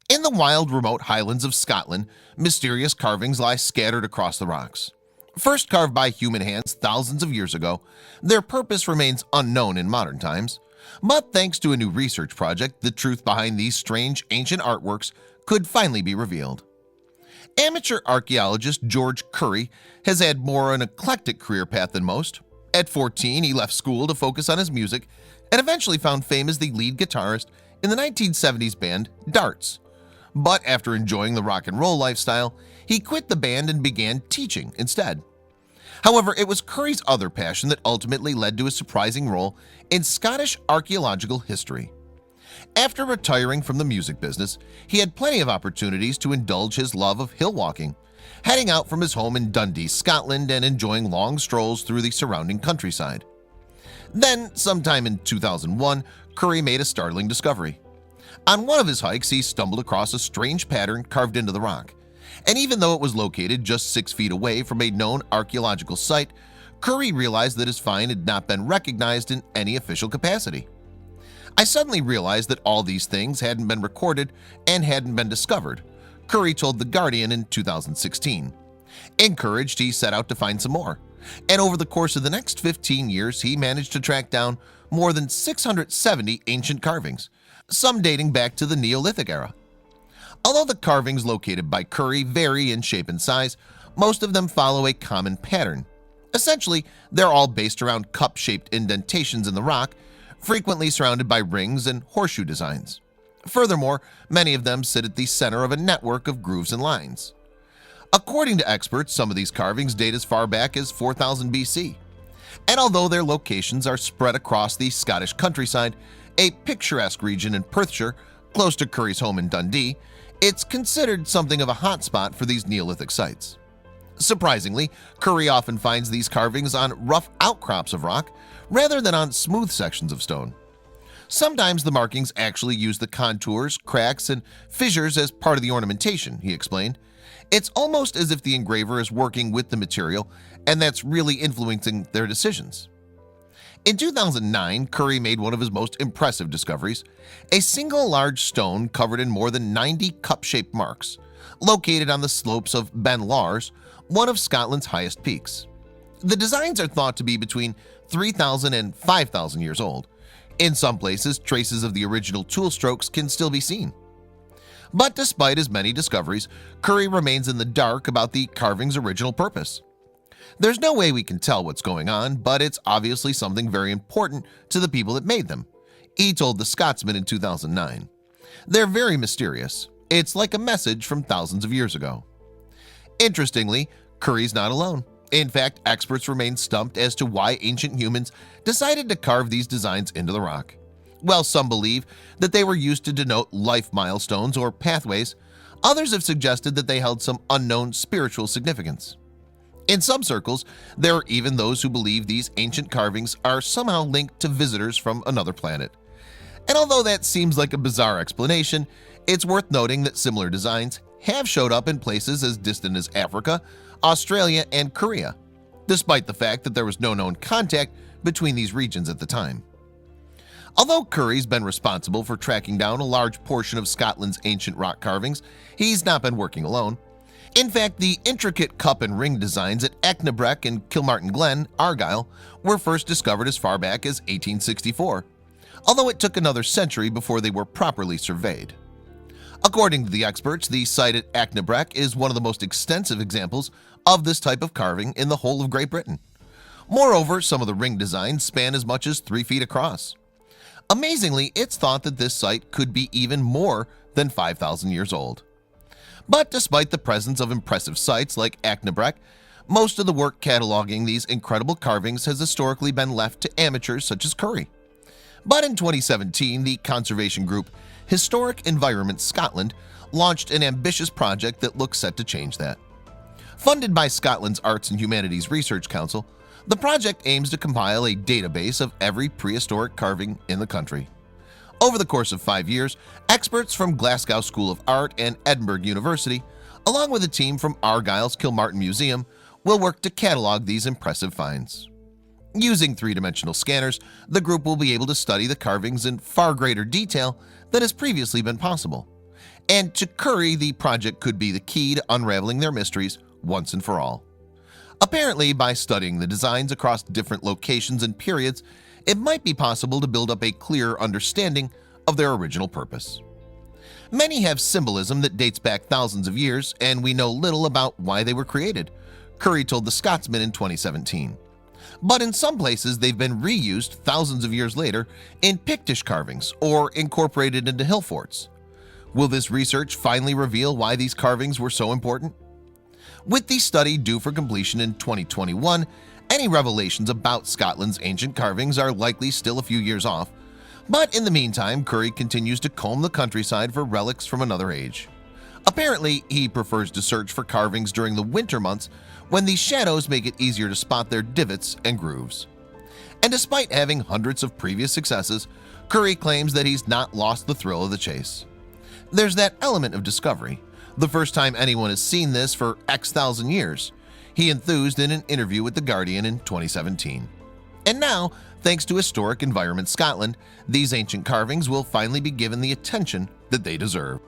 In the wild, remote Highlands of Scotland, mysterious carvings lie scattered across the rocks. First carved by human hands thousands of years ago, their purpose remains unknown in modern times. But thanks to a new research project, the truth behind these strange ancient artworks could finally be revealed. Amateur archaeologist George Curry has had more an eclectic career path than most. At 14, he left school to focus on his music and eventually found fame as the lead guitarist in the 1970s band Darts. But after enjoying the rock and roll lifestyle, he quit the band and began teaching instead. However, it was Curry's other passion that ultimately led to a surprising role in Scottish archaeological history. After retiring from the music business, he had plenty of opportunities to indulge his love of hill walking, heading out from his home in Dundee, Scotland, and enjoying long strolls through the surrounding countryside. Then, sometime in 2001, Curry made a startling discovery. On one of his hikes, he stumbled across a strange pattern carved into the rock. And even though it was located just 6 feet away from a known archaeological site, Curry realized that his find had not been recognized in any official capacity. "I suddenly realized that all these things hadn't been recorded and hadn't been discovered," Curry told The Guardian in 2016. Encouraged, he set out to find some more. And over the course of the next 15 years, he managed to track down more than 670 ancient carvings, some dating back to the Neolithic era. Although the carvings located by Curry vary in shape and size, most of them follow a common pattern. Essentially, they're all based around cup-shaped indentations in the rock, frequently surrounded by rings and horseshoe designs. Furthermore, many of them sit at the center of a network of grooves and lines. According to experts, some of these carvings date as far back as 4000 BC. And although their locations are spread across the Scottish countryside, a picturesque region in Perthshire, close to Curry's home in Dundee, it's considered something of a hotspot for these Neolithic sites. Surprisingly, Curry often finds these carvings on rough outcrops of rock rather than on smooth sections of stone. Sometimes the markings actually use the contours, cracks, and fissures as part of the ornamentation, he explained. It's almost as if the engraver is working with the material, and that's really influencing their decisions. In 2009, Curry made one of his most impressive discoveries, a single large stone covered in more than 90 cup-shaped marks, located on the slopes of Ben Lars, one of Scotland's highest peaks. The designs are thought to be between 3,000 and 5,000 years old. In some places, traces of the original tool strokes can still be seen. But despite his many discoveries, Curry remains in the dark about the carving's original purpose. "There's no way we can tell what's going on, but it's obviously something very important to the people that made them," he told the Scotsman in 2009. "They're very mysterious. It's like a message from thousands of years ago." Interestingly, Curry's not alone. In fact, experts remain stumped as to why ancient humans decided to carve these designs into the rock. While some believe that they were used to denote life milestones or pathways, others have suggested that they held some unknown spiritual significance. In some circles, there are even those who believe these ancient carvings are somehow linked to visitors from another planet. And although that seems like a bizarre explanation, it's worth noting that similar designs have showed up in places as distant as Africa, Australia, and Korea, despite the fact that there was no known contact between these regions at the time. Although Curry's been responsible for tracking down a large portion of Scotland's ancient rock carvings, he's not been working alone. In fact, the intricate cup and ring designs at Achnabrek and Kilmartin Glen, Argyll, were first discovered as far back as 1864, although it took another century before they were properly surveyed. According to the experts, the site at Achnabrek is one of the most extensive examples of this type of carving in the whole of Great Britain. Moreover, some of the ring designs span as much as 3 feet across. Amazingly, it's thought that this site could be even more than 5,000 years old. But despite the presence of impressive sites like Achnabrek, most of the work cataloging these incredible carvings has historically been left to amateurs such as Curry. But in 2017, the conservation group Prehistoric Environment Scotland launched an ambitious project that looks set to change that. Funded by Scotland's Arts and Humanities Research Council, the project aims to compile a database of every prehistoric carving in the country. Over the course of 5 years, experts from Glasgow School of Art and Edinburgh University, along with a team from Argyll's Kilmartin Museum, will work to catalog these impressive finds. Using three-dimensional scanners, the group will be able to study the carvings in far greater detail than has previously been possible. And to Curry, the project could be the key to unraveling their mysteries once and for all. Apparently, by studying the designs across different locations and periods, it might be possible to build up a clear understanding of their original purpose. Many have symbolism that dates back thousands of years, and we know little about why they were created, Curry told the Scotsman in 2017. But in some places, they've been reused thousands of years later in Pictish carvings or incorporated into hill forts. Will this research finally reveal why these carvings were so important? With the study due for completion in 2021, any revelations about Scotland's ancient carvings are likely still a few years off. But in the meantime, Curry continues to comb the countryside for relics from another age. Apparently, he prefers to search for carvings during the winter months when the shadows make it easier to spot their divots and grooves. And despite having hundreds of previous successes, Curry claims that he's not lost the thrill of the chase. There's that element of discovery. The first time anyone has seen this for X thousand years, he enthused in an interview with The Guardian in 2017. And now, thanks to Historic Environment Scotland, these ancient carvings will finally be given the attention that they deserve.